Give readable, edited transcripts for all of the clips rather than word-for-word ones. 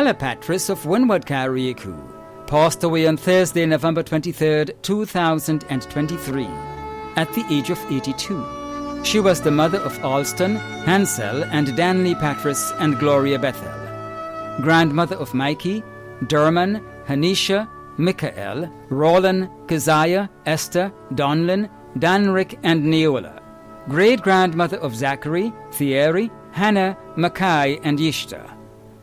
Ella Patris of Winwood Carriacou passed away on Thursday, November 23, 2023, at the age of 82. She was the mother of Alston, Hansel, and Danley Patris and Gloria Bethel, grandmother of Mikey, Derman, Hanisha, Michael, Roland, Keziah, Esther, Donlin, Danrick, and Neola, great-grandmother of Zachary, Thierry, Hannah, Mackay, and Yishta,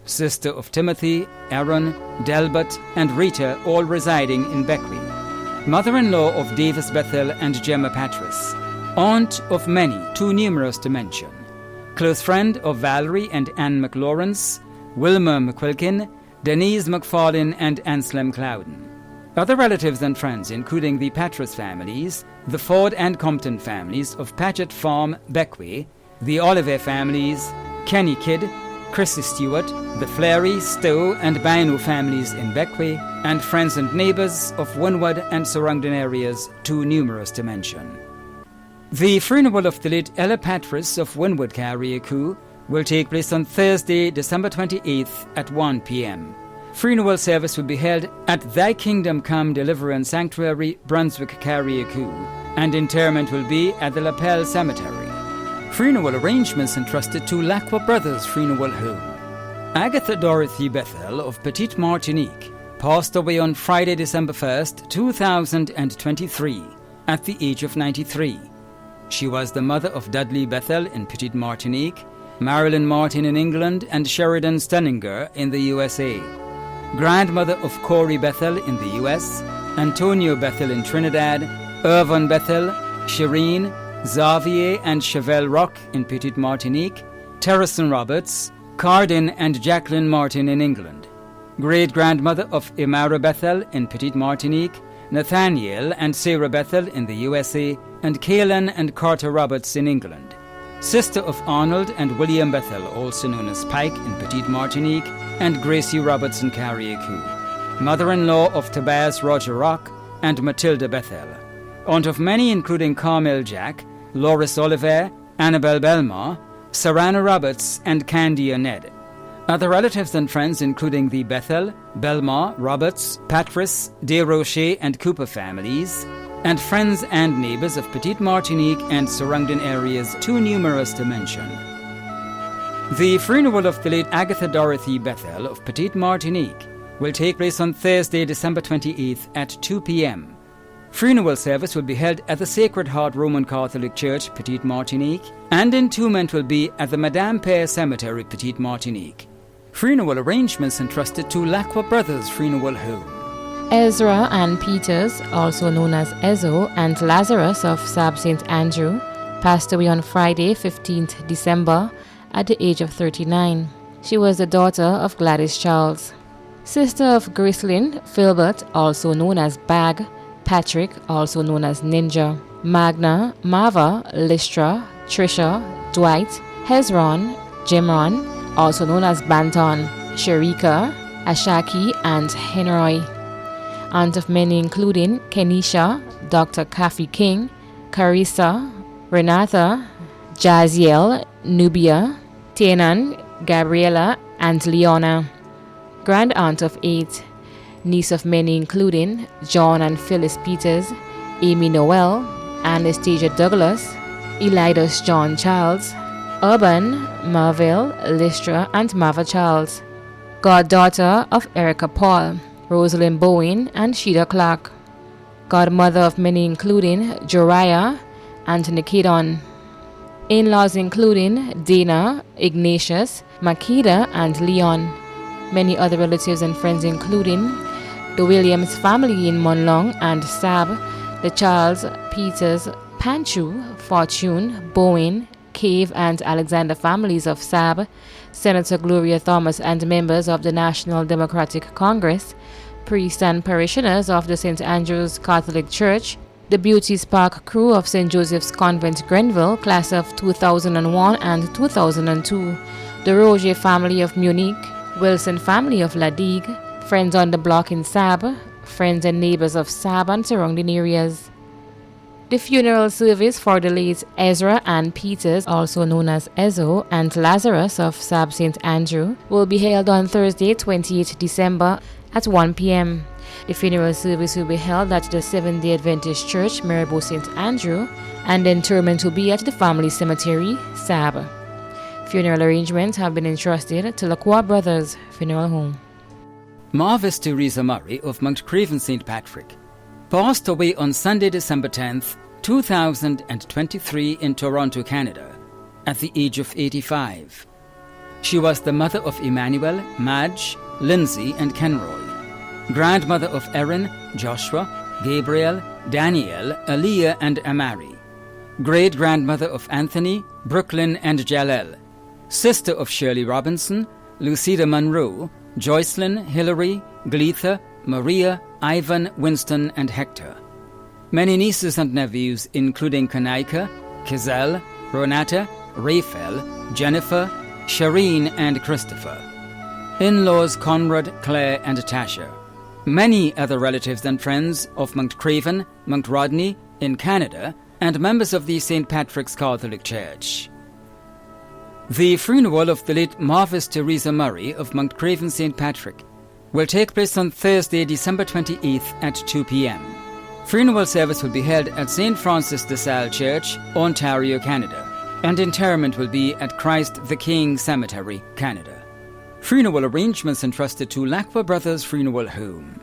sister of Timothy, Aaron, Delbert, and Rita, all residing in Beckwith, mother-in-law of Davis Bethel and Gemma Patris, aunt of many, too numerous to mention, close friend of Valerie and Anne McLawrence, Wilma McQuilkin, Denise McFarlane, and Anselm Clouden. Other relatives and friends, including the Patris families, the Ford and Compton families of Paget Farm, Beckwith, the Oliver families, Kenny Kidd, Chrissy Stewart, the Flary, Stowe, and Bino families in Beckwith, and friends and neighbours of Winwood and surrounding areas, too numerous to mention. The funeral of the late Ella Patris of Winwood Carriacou will take place on Thursday, December 28th at 1 p.m. Funeral service will be held at Thy Kingdom Come Deliverance Sanctuary, Brunswick, Carriacou, and interment will be at the Lapel Cemetery. Funeral arrangements entrusted to Lacqua Brothers Funeral Home. Agatha Dorothy Bethel of Petite Martinique passed away on Friday, December 1st, 2023, at the age of 93. She was the mother of Dudley Bethel in Petite Martinique, Marilyn Martin in England, and Sheridan Stenninger in the USA. Grandmother of Corey Bethel in the US, Antonio Bethel in Trinidad, Irvin Bethel, Shireen, Xavier and Chevelle Rock in Petite Martinique, Terrison Roberts, Cardin and Jacqueline Martin in England. Great-grandmother of Imara Bethel in Petite Martinique, Nathaniel and Sarah Bethel in the USA, and Kaelan and Carter Roberts in England. Sister of Arnold and William Bethel, also known as Pike in Petite Martinique, and Gracie Roberts in Carriacou. Mother-in-law of Tobias Roger Rock and Matilda Bethel. Aunt of many including Carmel Jack, Loris Oliver, Annabelle Belmar, Sarana Roberts, and Candia Ned. Other relatives and friends including the Bethel, Belmar, Roberts, Patris, Desrochers, and Cooper families, and friends and neighbours of Petite Martinique and surrounding areas too numerous to mention. The funeral of the late Agatha Dorothy Bethel of Petite Martinique will take place on Thursday, December 28th at 2 p.m. Funeral service will be held at the Sacred Heart Roman Catholic Church, Petite Martinique, and entombment will be at the Madame Père Cemetery, Petite Martinique. Funeral arrangements entrusted to Lacqua Brothers Funeral Home. Ezra and Peters, also known as Ezo, and Lazarus of Sab St. Andrew, passed away on Friday, 15th December, at the age of 39. She was the daughter of Gladys Charles. Sister of Grislin, Filbert, also known as Bag, Patrick, also known as Ninja, Magna, Mava, Lystra, Trisha, Dwight, Hezron, Jimron, also known as Banton, Sharika, Ashaki, and Henroy. Aunt of many including Kenisha, Dr. Kathy King, Carissa, Renata, Jaziel, Nubia, Tanan, Gabriela, and Leona. Grand aunt of 8. Niece of many including John and Phyllis Peters, Amy Noel, Anastasia Douglas, Elidus John Charles, Urban, Marville, Lystra, and Mava Charles. Goddaughter of Erica Paul, Rosalind Bowen, and Sheila Clark. Godmother of many including Joriah and Nikidon. In-laws including Dana, Ignatius, Makeda, and Leon. Many other relatives and friends including the Williams family in Monlong and Sab, the Charles, Peters, Panchu, Fortune, Bowen, Cave, and Alexander families of Sab, Senator Gloria Thomas and members of the National Democratic Congress, priests and parishioners of the St. Andrew's Catholic Church, the Beauty Spark crew of St. Joseph's Convent, Grenville, class of 2001 and 2002, the Roger family of Munich, Wilson family of La Digue, friends on the block in Sab, friends and neighbors of Sab and surrounding areas. The funeral service for the late Ezra Ann Peters, also known as Ezo, and Lazarus of Sab St. Andrew, will be held on Thursday, 28 December at 1 p.m. The funeral service will be held at the Seventh-day Adventist Church, Maribor St. Andrew, and the interment will be at the family cemetery, Sab. Funeral arrangements have been entrusted to Lacroix Brothers Funeral Home. Marvis Teresa Murray of Mount Craven St. Patrick passed away on Sunday, December 10th, 2023 in Toronto, Canada, at the age of 85. She was the mother of Emmanuel, Madge, Lindsay, and Kenroy, grandmother of Erin, Joshua, Gabriel, Daniel, Aaliyah, and Amari, great-grandmother of Anthony, Brooklyn, and Jalel, sister of Shirley Robinson, Lucida Monroe, Joycelyn, Hilary, Gletha, Maria, Ivan, Winston, and Hector. Many nieces and nephews, including Kanaika, Kizel, Ronata, Raphael, Jennifer, Shireen, and Christopher. In-laws Conrad, Claire, and Tasha. Many other relatives and friends of Mount Craven, Mount Rodney, in Canada, and members of the St. Patrick's Catholic Church. The funeral of the late Marvis Teresa Murray of Mount Craven St. Patrick will take place on Thursday, December 28th at 2 p.m. Funeral service will be held at St. Francis de Sales Church, Ontario, Canada, and interment will be at Christ the King Cemetery, Canada. Funeral arrangements entrusted to Lacroix Brothers Funeral Home.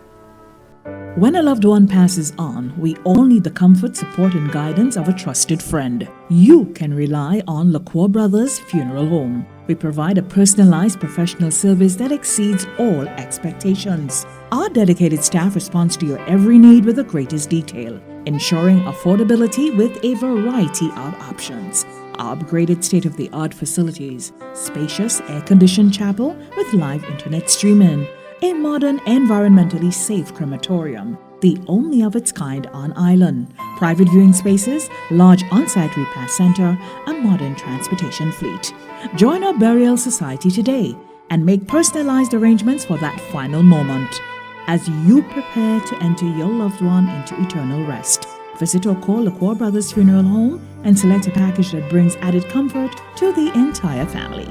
When a loved one passes on, we all need the comfort, support, and guidance of a trusted friend. You can rely on Lacroix Brothers Funeral Home. We provide a personalized professional service that exceeds all expectations. Our dedicated staff responds to your every need with the greatest detail, ensuring affordability with a variety of options. Our upgraded state-of-the-art facilities, spacious air-conditioned chapel with live internet streaming, a modern, environmentally safe crematorium, the only of its kind on island, private viewing spaces, large on-site repast center, a modern transportation fleet. Join our burial society today and make personalized arrangements for that final moment as you prepare to enter your loved one into eternal rest. Visit or call Lacroix Brothers Funeral Home and select a package that brings added comfort to the entire family.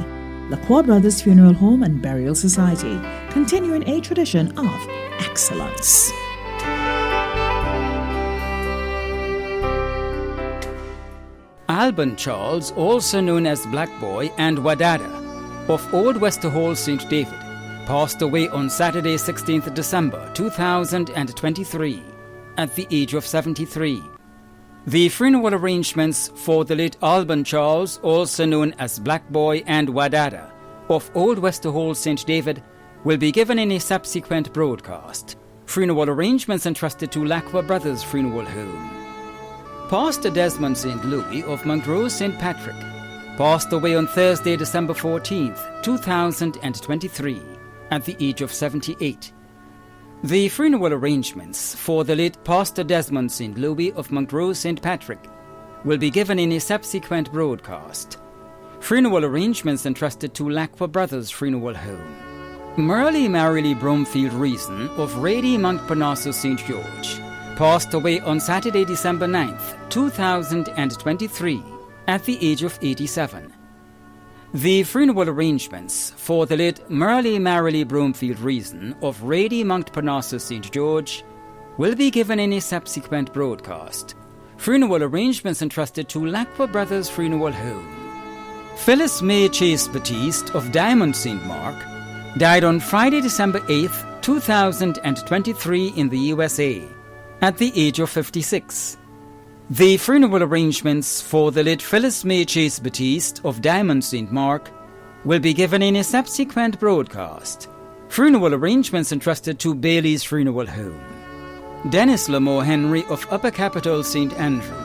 Lacroix Brothers Funeral Home and Burial Society, continuing a tradition of excellence. Alban Charles, also known as Black Boy, and Wadada of Old Wester Hall, St. David, passed away on Saturday, 16th December 2023 at the age of 73. The funeral arrangements for the late Alban Charles, also known as Black Boy, and Wadada of Old Wester Hall, St. David, will be given in a subsequent broadcast. Funeral arrangements entrusted to Lacroix Brothers Funeral Home. Pastor Desmond St. Louis of Mount Rose St. Patrick passed away on Thursday, December 14th, 2023 at the age of 78. The funeral arrangements for the late Pastor Desmond St. Louis of Mount Rose St. Patrick will be given in a subsequent broadcast. Funeral arrangements entrusted to Lacroix Brothers Funeral Home. Merrily Bromfield Reason of Rady Montparnasse St. George passed away on Saturday, December 9th, 2023 at the age of 87. The funeral arrangements for the late Merrily Bromfield Reason of Rady Montparnasse St. George will be given in a subsequent broadcast. Funeral arrangements entrusted to Lacroix Brothers Funeral Home. Phyllis May Chase Batiste of Diamond St. Mark died on Friday, December 8th, 2023 in the USA at the age of 56. The funeral arrangements for the late Phyllis May Chase Batiste of Diamond St. Mark will be given in a subsequent broadcast. Funeral arrangements entrusted to Bailey's Funeral Home. Dennis Lamore Henry of Upper Capitol St. Andrew,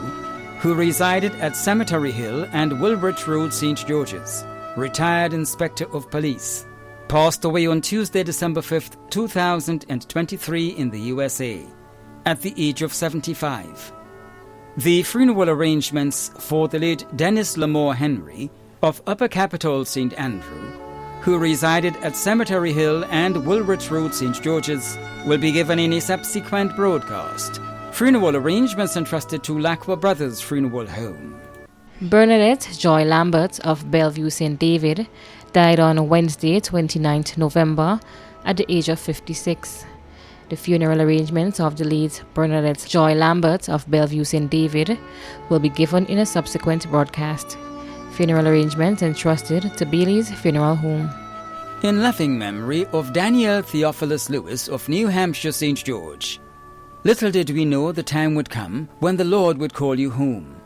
who resided at Cemetery Hill and Woolwich Road, St. George's, retired Inspector of Police, passed away on Tuesday, December 5th, 2023 in the USA at the age of 75. The funeral arrangements for the late Dennis Lamore Henry of Upper Capitol St. Andrew, who resided at Cemetery Hill and Woolwich Road, St. George's, will be given in a subsequent broadcast. Funeral arrangements entrusted to Lacqua Brothers Funeral Home. Bernadette Joy Lambert of Bellevue St. David died on Wednesday, 29th November, at the age of 56. The funeral arrangements of the late Bernadette Joy Lambert of Bellevue St. David will be given in a subsequent broadcast. Funeral arrangements entrusted to Bailey's Funeral Home. In loving memory of Daniel Theophilus Lewis of New Hampshire St. George. Little did we know the time would come when the Lord would call you home.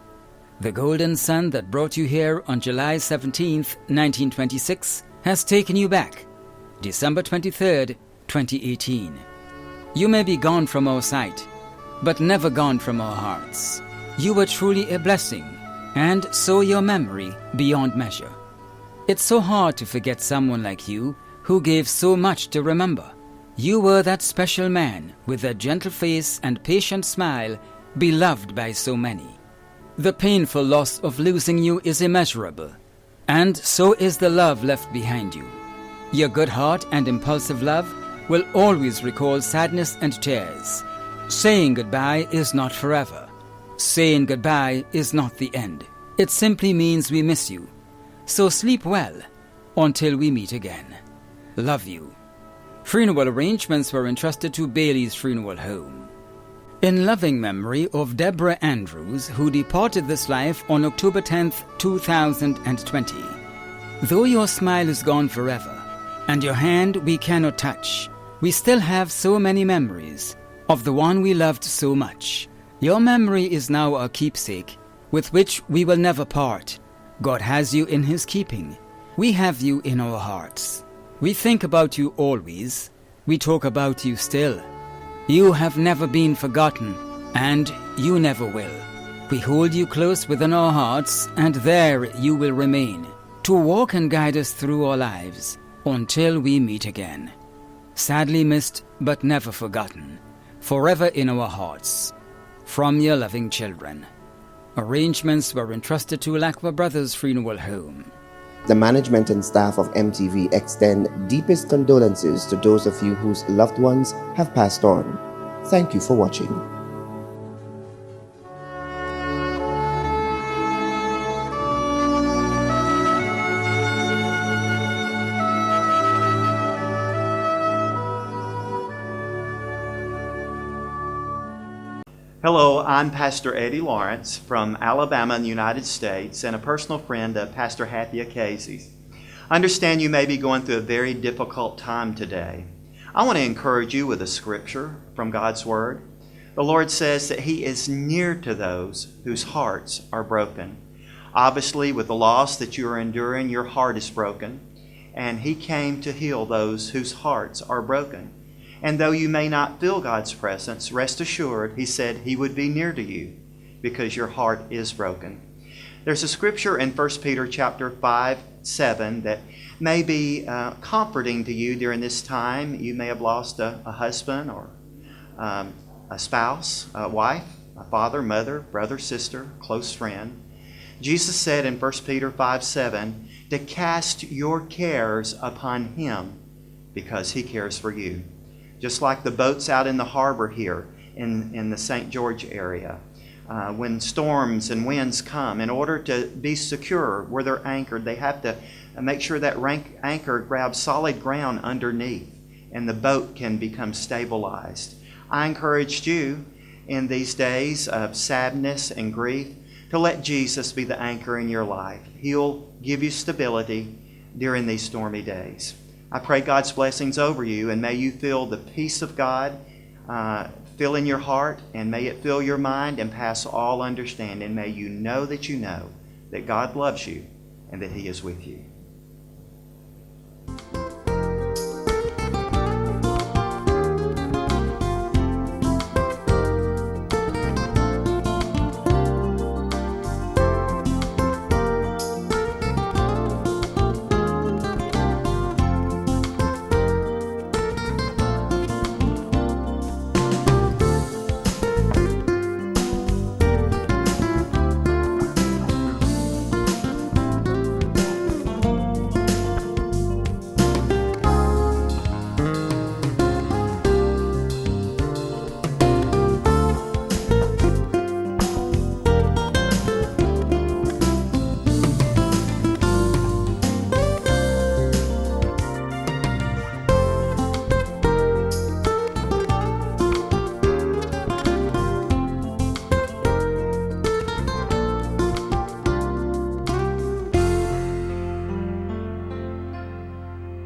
The golden sun that brought you here on July 17th, 1926, has taken you back. December 23rd, 2018. You may be gone from our sight, but never gone from our hearts. You were truly a blessing, and so your memory beyond measure. It's so hard to forget someone like you who gave so much to remember. You were that special man with that gentle face and patient smile, beloved by so many. The painful loss of losing you is immeasurable, and so is the love left behind you. Your good heart and impulsive love will always recall sadness and tears. Saying goodbye is not forever. Saying goodbye is not the end. It simply means we miss you. So sleep well until we meet again. Love you. Funeral arrangements were entrusted to Bailey's Funeral Home. In loving memory of Deborah Andrews, who departed this life on October 10th, 2020. Though your smile is gone forever, and your hand we cannot touch, we still have so many memories of the one we loved so much. Your memory is now our keepsake, with which we will never part. God has you in His keeping. We have you in our hearts. We think about you always. We talk about you still. You have never been forgotten, and you never will. We hold you close within our hearts, and there you will remain, to walk and guide us through our lives, until we meet again. Sadly missed, but never forgotten, forever in our hearts. From your loving children. Arrangements were entrusted to Lacqua Brothers Funeral Home. The management and staff of MTV extend deepest condolences to those of you whose loved ones have passed on. Thank you for watching. Hello, I'm Pastor Eddie Lawrence from Alabama in the United States and a personal friend of Pastor Happy Casey's. I understand you may be going through a very difficult time today. I want to encourage you with a scripture from God's Word. The Lord says that He is near to those whose hearts are broken. Obviously, with the loss that you are enduring, your heart is broken, and He came to heal those whose hearts are broken. And though you may not feel God's presence, rest assured, He said He would be near to you because your heart is broken. There's a scripture in 1 Peter chapter 5:7 that may be comforting to you during this time. You may have lost a husband or a spouse, a wife, a father, mother, brother, sister, close friend. Jesus said in 1 Peter 5:7 to cast your cares upon Him because He cares for you. Just like the boats out in the harbor here in the St. George area. When storms and winds come, in order to be secure where they're anchored, they have to make sure that anchor grabs solid ground underneath and the boat can become stabilized. I encouraged you in these days of sadness and grief to let Jesus be the anchor in your life. He'll give you stability during these stormy days. I pray God's blessings over you, and may you feel the peace of God fill in your heart, and may it fill your mind and pass all understanding. May you know that God loves you and that He is with you.